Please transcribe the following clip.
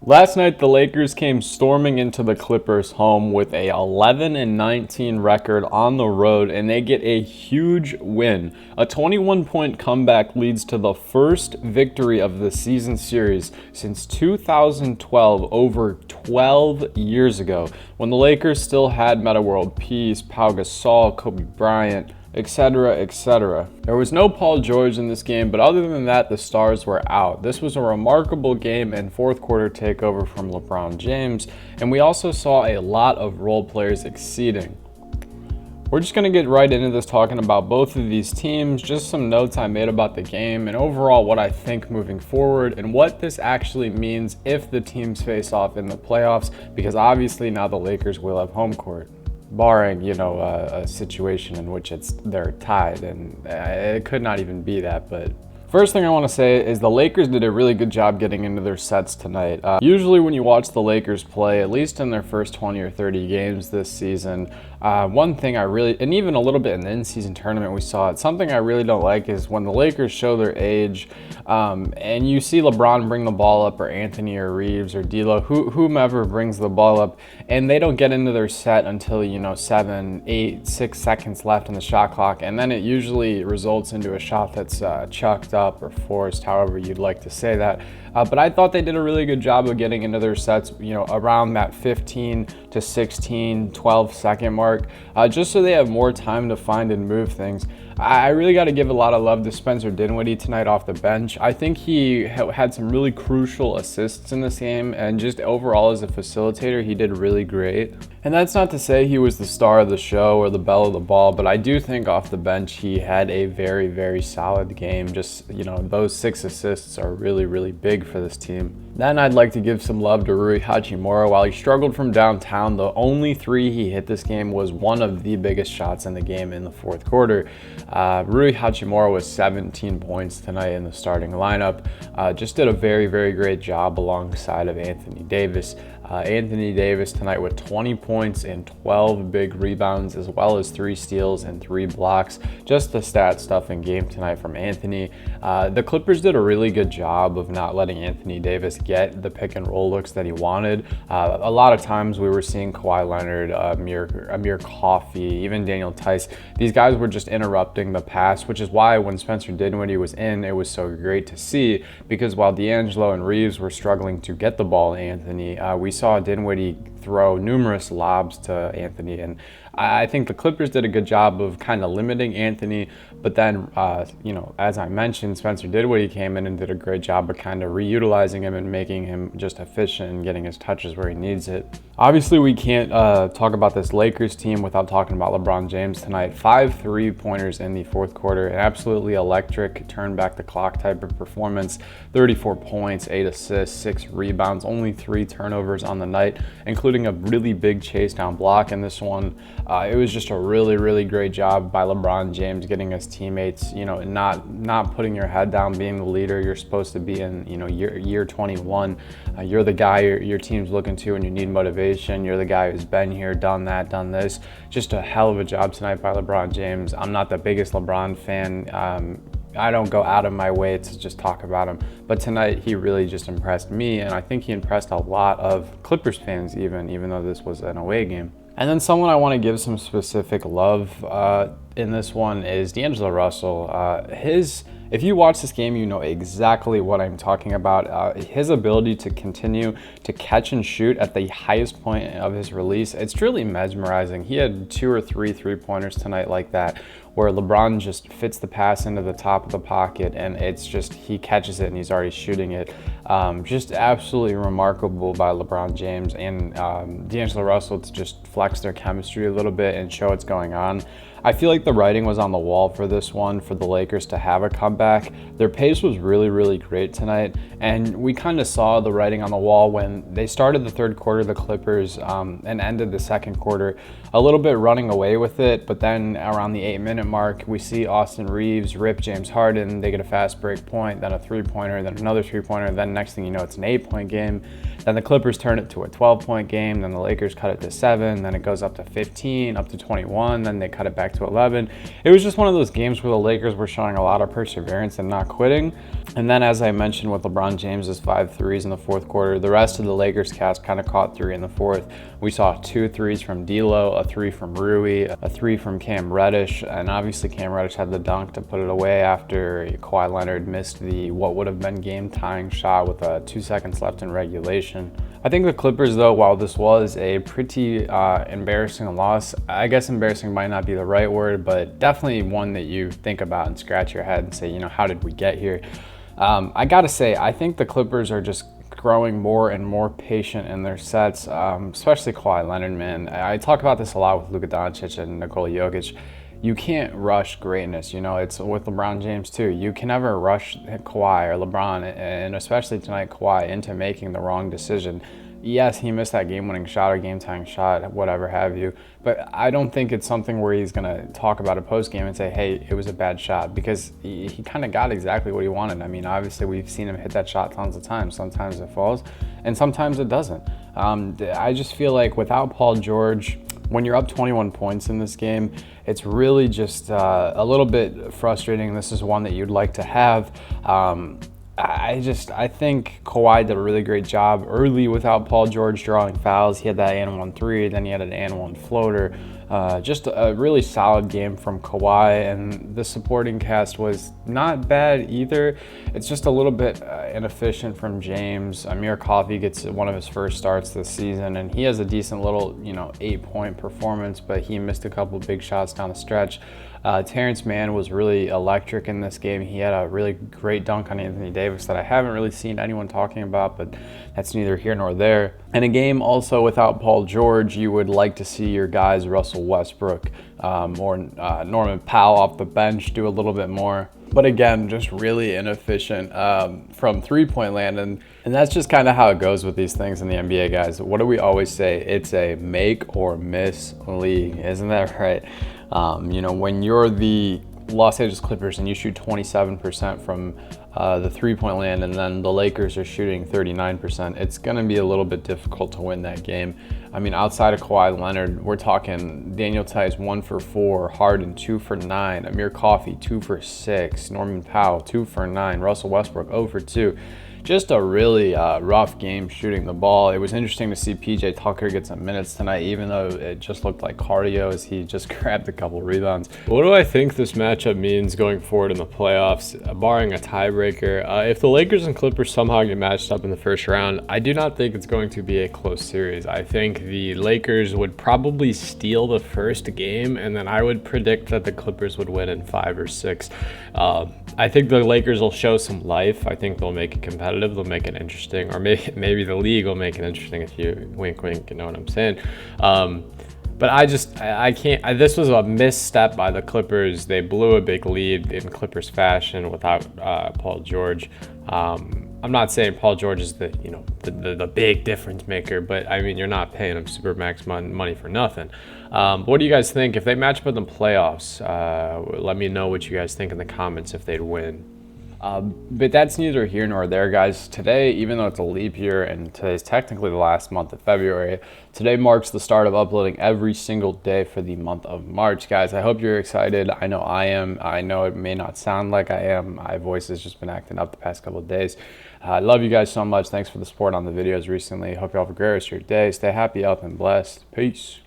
Last night, the Lakers came storming into the Clippers' home with a 11-19 record on the road, and they get a huge win. A 21-point comeback leads to the first victory of the season series since 2012, over 12 years ago, when the Lakers still had Metta World Peace, Pau Gasol, Kobe Bryant, etc., etc. There was no Paul George in this game, but other than that, the stars were out. This was a remarkable game and fourth quarter takeover from LeBron James, and we also saw a lot of role players exceeding. We're just going to get right into this talking about both of these teams, just some notes I made about the game, and overall what I think moving forward and what this actually means if the teams face off in the playoffs, because obviously now the Lakers will have home court. Barring, a situation in which they're tied, and it could not even be that. But first thing I want to say is the Lakers did a really good job getting into their sets tonight. Usually when you watch the Lakers play, at least in their first 20 or 30 games this season, one thing I really, and even a little bit in the in-season tournament we saw it, something I really don't like is when the Lakers show their age, and you see LeBron bring the ball up, or Anthony or Reeves or D'Lo, whomever brings the ball up, and they don't get into their set until 7, 8, 6 seconds left in the shot clock, and then it usually results into a shot that's chucked up or forced, however you'd like to say that. But I thought they did a really good job of getting into their sets, around that 15 to 16, 12 second mark, just so they have more time to find and move things. I really got to give a lot of love to Spencer Dinwiddie tonight off the bench. I think he had some really crucial assists in this game, and just overall as a facilitator, he did really great. And that's not to say he was the star of the show or the belle of the ball, but I do think off the bench he had a very, very solid game. Just, those 6 assists are really, really big for this team. Then I'd like to give some love to Rui Hachimura. While he struggled from downtown, the only 3 he hit this game was one of the biggest shots in the game in the fourth quarter. Rui Hachimura was 17 points tonight in the starting lineup. Just did a very, very great job alongside of Anthony Davis. Anthony Davis tonight with 20 points and 12 big rebounds, as well as 3 steals and 3 blocks. Just the stat stuff in game tonight from Anthony. The Clippers did a really good job of not letting Anthony Davis get the pick and roll looks that he wanted. A lot of times we were seeing Kawhi Leonard, Amir Coffey, even Daniel Tice. These guys were just interrupting the pass, which is why when Spencer Dinwiddie was in, it was so great to see, because while D'Angelo and Reeves were struggling to get the ball to Anthony, we saw Dinwiddie throw numerous lobs to Anthony, and I think the Clippers did a good job of kind of limiting Anthony, but then, as I mentioned, Spencer Dinwiddie came in and did a great job of kind of reutilizing him and making him just efficient and getting his touches where he needs it. Obviously, we can't talk about this Lakers team without talking about LeBron James tonight. 5 3-pointers in the fourth quarter, an absolutely electric, turn back the clock type of performance. 34 points, 8 assists, 6 rebounds, only 3 turnovers on the night, including a really big chase down block in this one. It was just a really, really great job by LeBron James getting his teammates, not putting your head down, being the leader you're supposed to be in, year 21. You're the guy your team's looking to and you need motivation. You're the guy who's been here, done that, done this. Just a hell of a job tonight by LeBron James. I'm not the biggest LeBron fan. I don't go out of my way to just talk about him, but tonight he really just impressed me, and I think he impressed a lot of Clippers fans even though this was an away game. And then someone I want to give some specific love in this one is D'Angelo Russell. If you watch this game, you know exactly what I'm talking about. His ability to continue to catch and shoot at the highest point of his release, it's truly mesmerizing. He had 2 or 3 3-pointers tonight like that, where LeBron just fits the pass into the top of the pocket, and it's just, he catches it and he's already shooting it. Just absolutely remarkable by LeBron James and D'Angelo Russell to just flex their chemistry a little bit and show what's going on. I feel like the writing was on the wall for this one, for the Lakers to have a comeback. Their pace was really, really great tonight, and we kind of saw the writing on the wall when they started the third quarter, the Clippers, and ended the second quarter a little bit running away with it, but then around the 8-minute mark, we see Austin Reeves rip James Harden. They get a fast break point, then a 3-pointer, then another 3-pointer, then next thing you know, it's an 8-point game. Then the Clippers turn it to a 12-point game, then the Lakers cut it to 7, then it goes up to 15, up to 21, then they cut it back back to 11. It was just one of those games where the Lakers were showing a lot of perseverance and not quitting. And then, as I mentioned, with LeBron James's 5 threes in the fourth quarter, the rest of the Lakers cast kind of caught 3 in the fourth. We saw 2 threes from D'Lo, a 3 from Rui, a 3 from Cam Reddish, and obviously Cam Reddish had the dunk to put it away after Kawhi Leonard missed the what would have been game-tying shot with 2 seconds left in regulation. I think the Clippers, though, while this was a pretty embarrassing loss, I guess embarrassing might not be the right word, but definitely one that you think about and scratch your head and say, how did we get here? I gotta say, I think the Clippers are just growing more and more patient in their sets, especially Kawhi Leonard, man. I talk about this a lot with Luka Doncic and Nikola Jokic. You can't rush greatness, it's with LeBron James too. You can never rush Kawhi or LeBron, and especially tonight Kawhi, into making the wrong decision. Yes, he missed that game-winning shot or game-tying shot, whatever have you, but I don't think it's something where he's going to talk about it post-game and say, hey, it was a bad shot, because he kind of got exactly what he wanted. I mean, obviously, we've seen him hit that shot tons of times. Sometimes it falls, and sometimes it doesn't. I just feel like without Paul George, when you're up 21 points in this game, it's really just a little bit frustrating. This is one that you'd like to have. I think Kawhi did a really great job early without Paul George drawing fouls. He had that and-one three, then he had an and-one floater. Just a really solid game from Kawhi, and the supporting cast was not bad either. It's just a little bit inefficient from James. Amir Coffey gets one of his first starts this season, and he has a decent little 8-point performance, but he missed a couple big shots down the stretch. Terrence Mann was really electric in this game. He had a really great dunk on Anthony Davis that I haven't really seen anyone talking about, but that's neither here nor there. In a game also without Paul George, you would like to see your guys Russell Westbrook or Norman Powell off the bench do a little bit more. But again, just really inefficient from three-point land. And that's just kind of how it goes with these things in the NBA, guys. What do we always say? It's a make or miss league. Isn't that right? When you're the Los Angeles Clippers and you shoot 27% from the three-point land, and then the Lakers are shooting 39%, it's going to be a little bit difficult to win that game. I mean, outside of Kawhi Leonard, we're talking Daniel Tice 1 for 4, Harden 2 for 9, Amir Coffey 2 for 6, Norman Powell 2 for 9, Russell Westbrook 0 for 2. Just a really rough game shooting the ball. It was interesting to see PJ Tucker get some minutes tonight, even though it just looked like cardio as he just grabbed a couple rebounds. What do I think this matchup means going forward in the playoffs, barring a tiebreaker? If the Lakers and Clippers somehow get matched up in the first round, I do not think it's going to be a close series. I think the Lakers would probably steal the first game, and then I would predict that the Clippers would win in 5 or 6. I think the Lakers will show some life. I think they'll make it competitive. They'll make it interesting, or maybe the league will make it interesting if you wink, wink, you know what I'm saying. But I can't. This was a misstep by the Clippers. They blew a big lead in Clippers fashion without Paul George. I'm not saying Paul George is the big difference maker, but I mean, you're not paying him supermax money for nothing. What do you guys think if they match up in the playoffs? Let me know what you guys think in the comments if they'd win. But that's neither here nor there, guys. Today, even though it's a leap year and today's technically the last month of February, today marks the start of uploading every single day for the month of March, guys. I hope you're excited. I know I am. I know it may not sound like I am. My voice has just been acting up the past couple of days. I love you guys so much. Thanks for the support on the videos recently. Hope you all have a great rest of your day. Stay happy, healthy, and blessed. Peace.